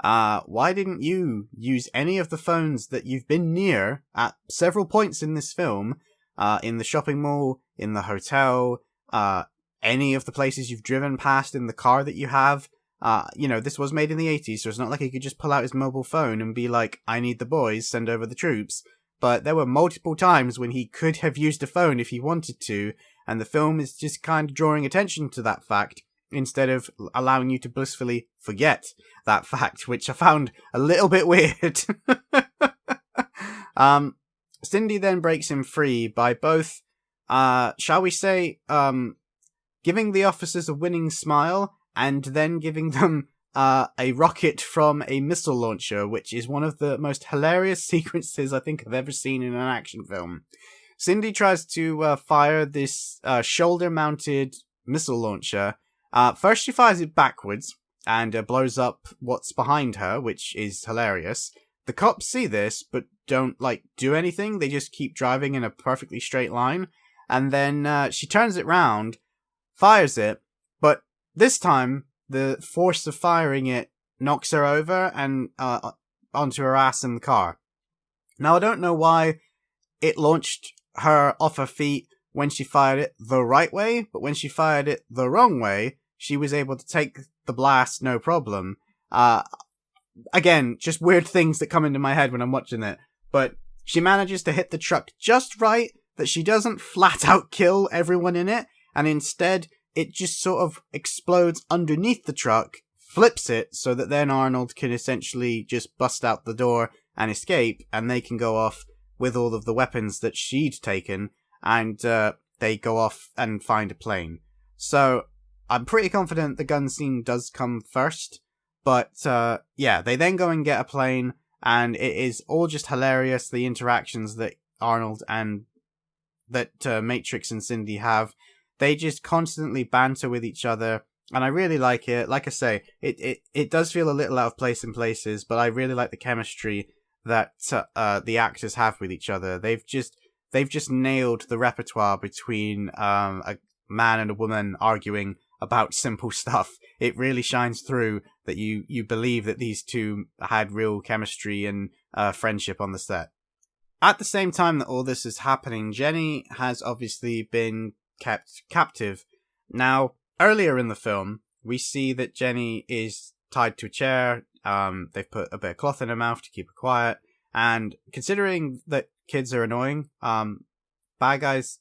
Why didn't you use any of the phones that you've been near at several points in this film, in the shopping mall, in the hotel, any of the places you've driven past in the car that you have? This was made in the 80s, so it's not like he could just pull out his mobile phone and be like, I need the boys, send over the troops. But there were multiple times when he could have used a phone if he wanted to, and the film is just kind of drawing attention to that fact, instead of allowing you to blissfully forget that fact, which I found a little bit weird. Cindy then breaks him free by both, shall we say, giving the officers a winning smile, and then giving them a rocket from a missile launcher, which is one of the most hilarious sequences I think I've ever seen in an action film. Cindy tries to fire this shoulder-mounted missile launcher. First she fires it backwards and blows up what's behind her, which is hilarious. The cops see this, but don't, do anything. They just keep driving in a perfectly straight line. And then she turns it round, fires it, but this time, the force of firing it knocks her over and onto her ass in the car. Now, I don't know why it launched her off her feet when she fired it the right way, but when she fired it the wrong way, she was able to take the blast no problem. Again, just weird things that come into my head when I'm watching it. But she manages to hit the truck just right, that she doesn't flat out kill everyone in it, and instead it just sort of explodes underneath the truck, flips it, so that then Arnold can essentially just bust out the door and escape, and they can go off with all of the weapons that she'd taken, and they go off and find a plane. So I'm pretty confident the gun scene does come first, but they then go and get a plane, and it is all just hilarious, the interactions that Arnold and that Matrix and Cindy have. They just constantly banter with each other, and I really like it. Like I say, it does feel a little out of place in places, but I really like the chemistry that the actors have with each other. They've just nailed the repertoire between a man and a woman arguing about simple stuff. It really shines through that you believe that these two had real chemistry and friendship on the set. At the same time that all this is happening, Jenny has obviously been kept captive. Now, earlier in the film, we see that Jenny is tied to a chair. They've put a bit of cloth in her mouth to keep her quiet. And considering that kids are annoying, bad guys,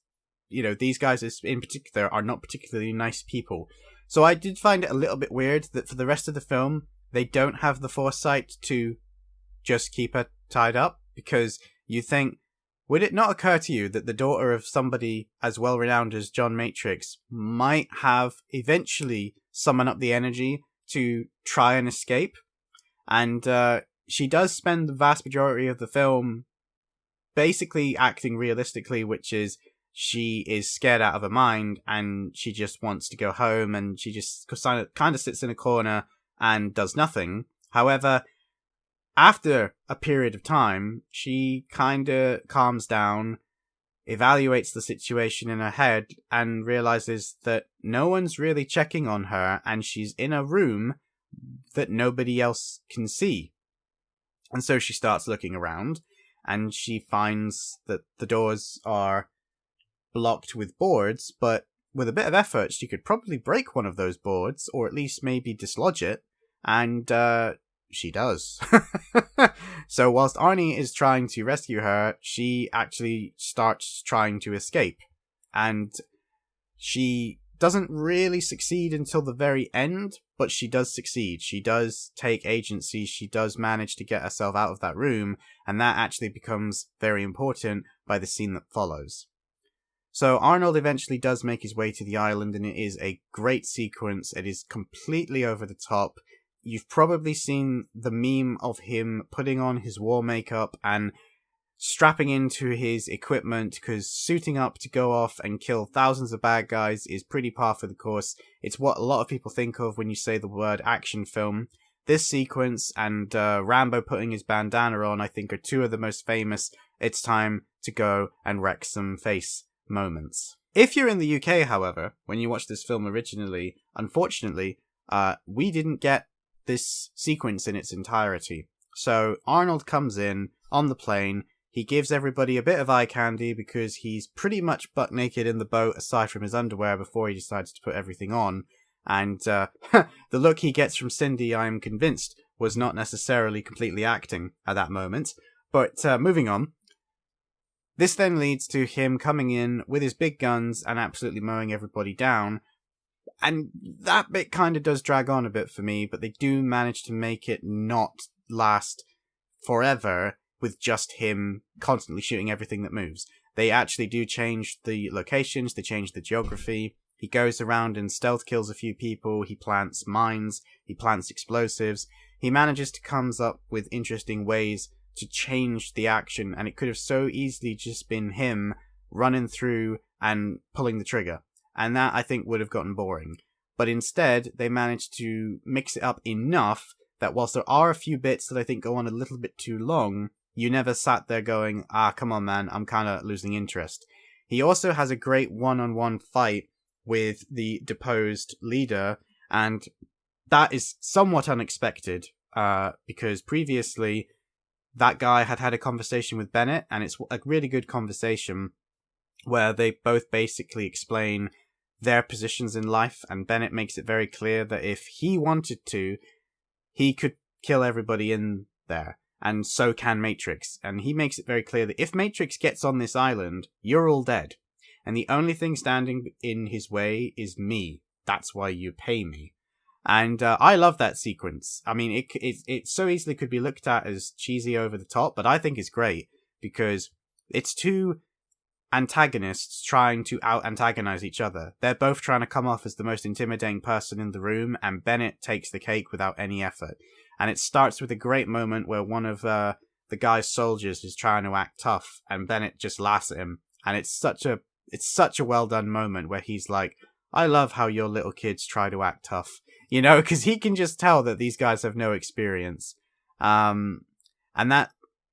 these guys in particular are not particularly nice people. So I did find it a little bit weird that for the rest of the film, they don't have the foresight to just keep her tied up, because you think, would it not occur to you that the daughter of somebody as well-renowned as John Matrix might have eventually summon up the energy to try and escape? And she does spend the vast majority of the film basically acting realistically, which is she is scared out of her mind and she just wants to go home, and she just kind of sits in a corner and does nothing. However, after a period of time, she kind of calms down, evaluates the situation in her head, and realizes that no one's really checking on her, and she's in a room that nobody else can see. And so she starts looking around, and she finds that the doors are blocked with boards, but with a bit of effort, she could probably break one of those boards, or at least maybe dislodge it, and she does. So whilst Arnie is trying to rescue her, she actually starts trying to escape. And she doesn't really succeed until the very end, but she does succeed. She does take agency. She does manage to get herself out of that room, and that actually becomes very important by the scene that follows. So Arnold eventually does make his way to the island, and it is a great sequence. It is completely over the top. You've probably seen the meme of him putting on his war makeup and strapping into his equipment, because suiting up to go off and kill thousands of bad guys is pretty par for the course. It's what a lot of people think of when you say the word action film. This sequence and Rambo putting his bandana on, I think, are two of the most famous "it's time to go and wreck some face" moments. If you're in the UK, however, when you watched this film originally, unfortunately, we didn't get this sequence in its entirety. So Arnold comes in on the plane. He gives everybody a bit of eye candy because he's pretty much butt naked in the boat aside from his underwear before he decides to put everything on. And the look he gets from Cindy, I am convinced, was not necessarily completely acting at that moment. But moving on. This then leads to him coming in with his big guns and absolutely mowing everybody down. And that bit kind of does drag on a bit for me, but they do manage to make it not last forever with just him constantly shooting everything that moves. They actually do change the locations, they change the geography, He goes around and stealth kills a few people, he plants mines, he plants explosives. He manages to come up with interesting ways to change the action, and it could have so easily just been him running through and pulling the trigger. And that, I think, would have gotten boring. But instead, they managed to mix it up enough that whilst there are a few bits that I think go on a little bit too long, you never sat there going, come on man, I'm kind of losing interest. He also has a great one-on-one fight with the deposed leader, and that is somewhat unexpected, because previously that guy had a conversation with Bennett, and it's a really good conversation where they both basically explain their positions in life, and Bennett makes it very clear that if he wanted to, he could kill everybody in there, and so can Matrix. And he makes it very clear that if Matrix gets on this island, you're all dead. And the only thing standing in his way is me. That's why you pay me. And I love that sequence. I mean, it so easily could be looked at as cheesy over the top, but I think it's great because it's two antagonists trying to out-antagonize each other. They're both trying to come off as the most intimidating person in the room, and Bennett takes the cake without any effort. And it starts with a great moment where one of the guy's soldiers is trying to act tough, and Bennett just laughs at him. And it's such a well-done moment where he's like, I love how your little kids try to act tough. You know, because he can just tell that these guys have no experience. And that,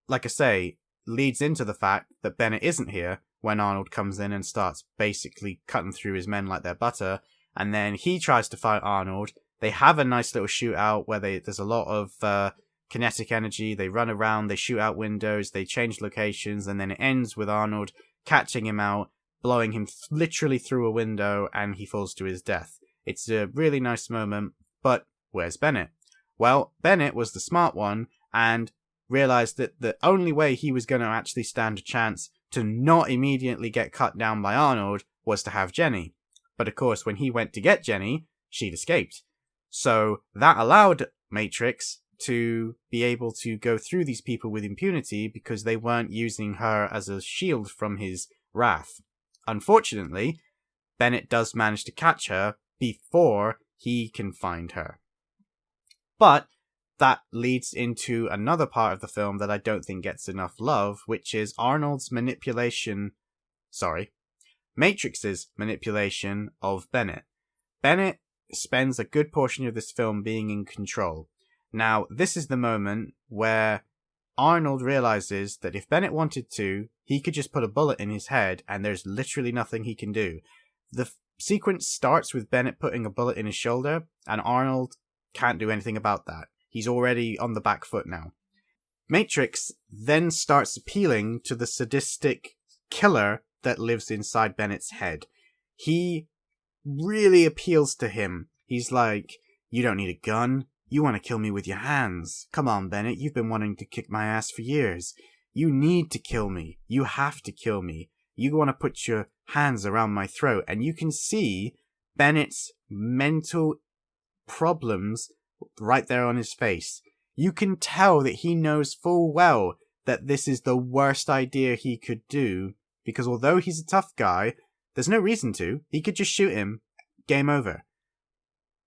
like I say, leads into the fact that Bennett isn't here when Arnold comes in and starts basically cutting through his men like they're butter. And then he tries to fight Arnold. They have a nice little shootout where there's a lot of kinetic energy. They run around, they shoot out windows, they change locations, and then it ends with Arnold catching him out, blowing him literally through a window, and he falls to his death. It's a really nice moment, but where's Bennett? Well, Bennett was the smart one and realized that the only way he was going to actually stand a chance to not immediately get cut down by Arnold was to have Jenny. But of course, when he went to get Jenny, she'd escaped. So that allowed Matrix to be able to go through these people with impunity because they weren't using her as a shield from his wrath. Unfortunately, Bennett does manage to catch her before he can find her. But that leads into another part of the film that I don't think gets enough love, which is Matrix's manipulation of Bennett. Bennett spends a good portion of this film being in control. Now, this is the moment where Arnold realizes that if Bennett wanted to, he could just put a bullet in his head and there's literally nothing he can do. The sequence starts with Bennett putting a bullet in his shoulder, and Arnold can't do anything about that. He's already on the back foot now. Matrix then starts appealing to the sadistic killer that lives inside Bennett's head. He really appeals to him. He's like, you don't need a gun. You want to kill me with your hands. Come on, Bennett. You've been wanting to kick my ass for years. You need to kill me. You have to kill me. You want to put your hands around my throat. And you can see Bennett's mental problems right there on his face. You can tell that he knows full well that this is the worst idea he could do, because although he's a tough guy, there's no reason to. He could just shoot him. Game over.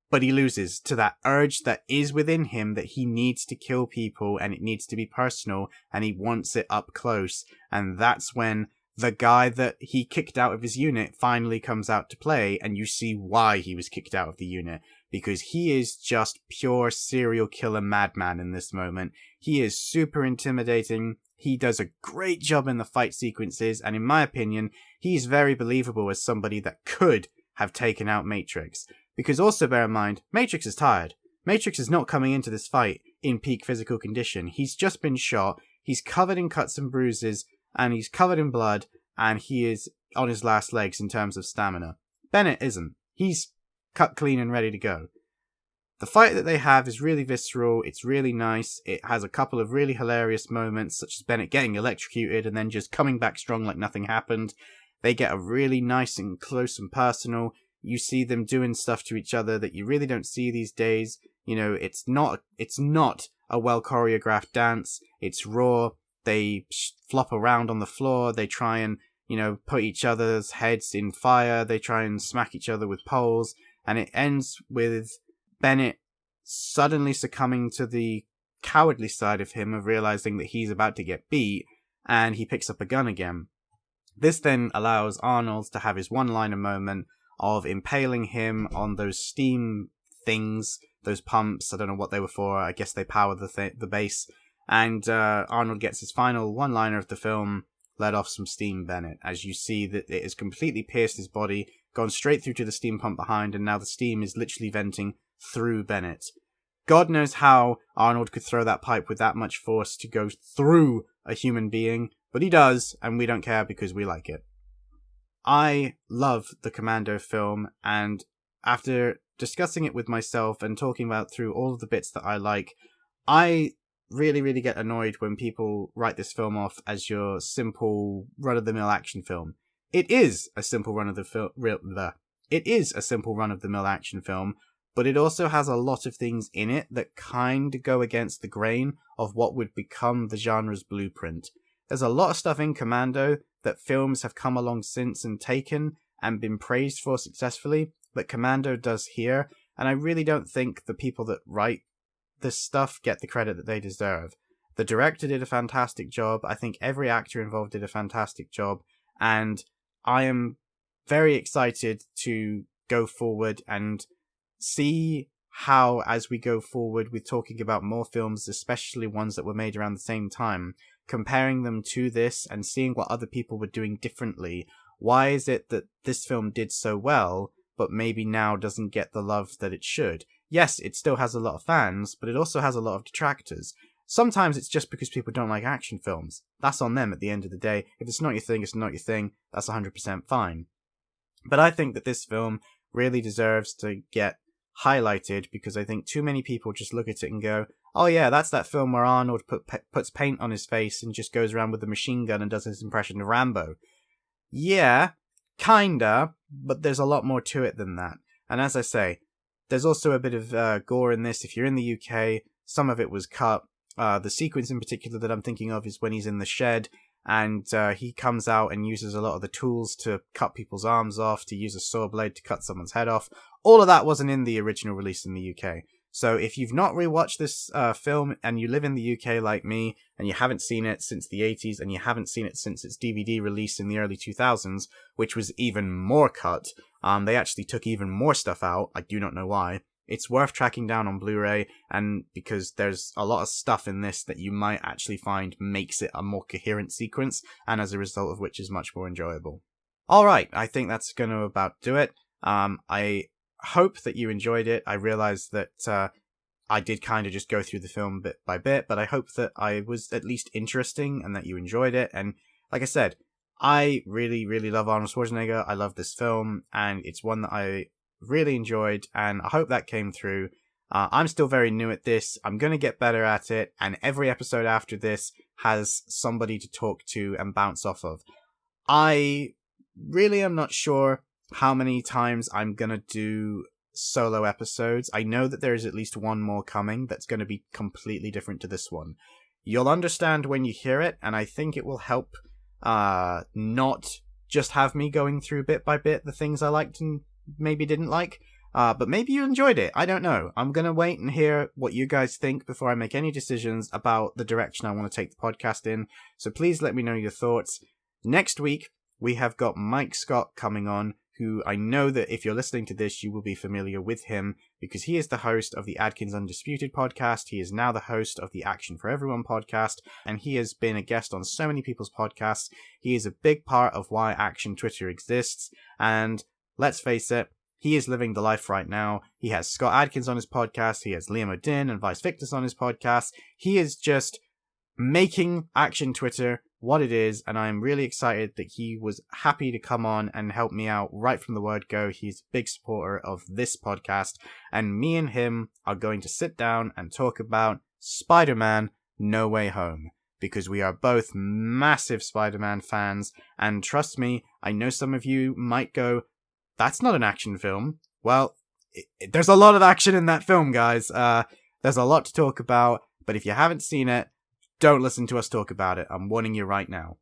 But he loses to that urge that is within him that he needs to kill people, and it needs to be personal, and he wants it up close. And that's when the guy that he kicked out of his unit finally comes out to play, and you see why he was kicked out of the unit. Because he is just pure serial killer madman in this moment. He is super intimidating. He does a great job in the fight sequences, and in my opinion, he's very believable as somebody that could have taken out Matrix. Because also bear in mind, Matrix is tired. Matrix is not coming into this fight in peak physical condition. He's just been shot, he's covered in cuts and bruises, and he's covered in blood, and he is on his last legs in terms of stamina. Bennett isn't. He's cut clean and ready to go. The fight that they have is really visceral, it's really nice, it has a couple of really hilarious moments, such as Bennett getting electrocuted and then just coming back strong like nothing happened. They get a really nice and close and personal. You see them doing stuff to each other that you really don't see these days. You know, it's not a well choreographed dance. It's raw. They flop around on the floor. They try and, put each other's heads in fire. They try and smack each other with poles. And it ends with Bennett suddenly succumbing to the cowardly side of him, of realizing that he's about to get beat, and he picks up a gun again. This then allows Arnold to have his one-liner moment of impaling him on those steam things, those pumps. I don't know what they were for. I guess they power the base. And Arnold gets his final one-liner of the film, let off some steam, Bennett, as you see that it has completely pierced his body, gone straight through to the steam pump behind, and now the steam is literally venting through Bennett. God knows how Arnold could throw that pipe with that much force to go through a human being, but he does, and we don't care because we like it. I love the Commando film, and after discussing it with myself and talking about through all of the bits that I like, I really, really get annoyed when people write this film off as your simple run-of-the-mill action film. It is a simple run-of-the-mill action film, but it also has a lot of things in it that kind of go against the grain of what would become the genre's blueprint. There's a lot of stuff in Commando that films have come along since and taken and been praised for successfully that Commando does here, and I really don't think the people that write this stuff get the credit that they deserve. The director did a fantastic job. I think every actor involved did a fantastic job, and I am very excited to go forward and see how, as we go forward with talking about more films, especially ones that were made around the same time, comparing them to this and seeing what other people were doing differently. Why is it that this film did so well, but maybe now doesn't get the love that it should? Yes, it still has a lot of fans, but it also has a lot of detractors. Sometimes it's just because people don't like action films. That's on them at the end of the day. If it's not your thing, it's not your thing. That's 100% fine. But I think that this film really deserves to get highlighted because I think too many people just look at it and go, oh yeah, that's that film where Arnold puts paint on his face and just goes around with a machine gun and does his impression of Rambo. Yeah, kinda, but there's a lot more to it than that. And as I say, there's also a bit of gore in this. If you're in the UK, some of it was cut. The sequence in particular that I'm thinking of is when he's in the shed and he comes out and uses a lot of the tools to cut people's arms off, to use a saw blade to cut someone's head off. All of that wasn't in the original release in the UK. So if you've not rewatched this film and you live in the UK like me and you haven't seen it since the 80s and you haven't seen it since its DVD release in the early 2000s, which was even more cut, they actually took even more stuff out. I do not know why. It's worth tracking down on Blu-ray, and because there's a lot of stuff in this that you might actually find makes it a more coherent sequence, and as a result of which is much more enjoyable. Alright, I think that's going to about do it. I hope that you enjoyed it. I realized that I did kind of just go through the film bit by bit, but I hope that I was at least interesting and that you enjoyed it. And like I said, I really, really love Arnold Schwarzenegger. I love this film, and it's one that I really enjoyed, and I hope that came through. I'm still very new at this. I'm going to get better at it, and every episode after this has somebody to talk to and bounce off of. I really am not sure how many times I'm going to do solo episodes. I know that there is at least one more coming that's going to be completely different to this one. You'll understand when you hear it, and I think it will help not just have me going through bit by bit the things I liked and maybe didn't like, but maybe you enjoyed it. I don't know. I'm going to wait and hear what you guys think before I make any decisions about the direction I want to take the podcast in, so please let me know your thoughts. Next week, we have got Mike Scott coming on, who I know that if you're listening to this, you will be familiar with him, because he is the host of the Adkins Undisputed podcast. He is now the host of the Action for Everyone podcast, and he has been a guest on so many people's podcasts. He is a big part of why Action Twitter exists, and let's face it, he is living the life right now. He has Scott Adkins on his podcast. He has Liam O'Din and Vice Victus on his podcast. He is just making Action Twitter what it is, and I'm really excited that he was happy to come on and help me out right from the word go. He's a big supporter of this podcast, and me and him are going to sit down and talk about Spider-Man No Way Home, because we are both massive Spider-Man fans, and trust me, I know some of you might go, that's not an action film. Well, there's a lot of action in that film, guys. There's a lot to talk about, but if you haven't seen it, don't listen to us talk about it. I'm warning you right now.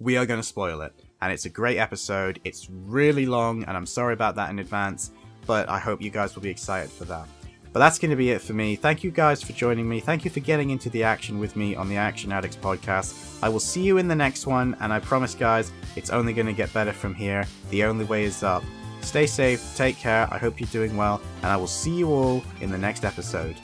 we are going to spoil it. And it's a great episode. It's really long, and I'm sorry about that in advance, but I hope you guys will be excited for that. But that's going to be it for me. Thank you guys for joining me. Thank you for getting into the action with me on the Action Addicts podcast. I will see you in the next one, and I promise, guys, it's only going to get better from here. The only way is up. Stay safe, take care, I hope you're doing well, and I will see you all in the next episode.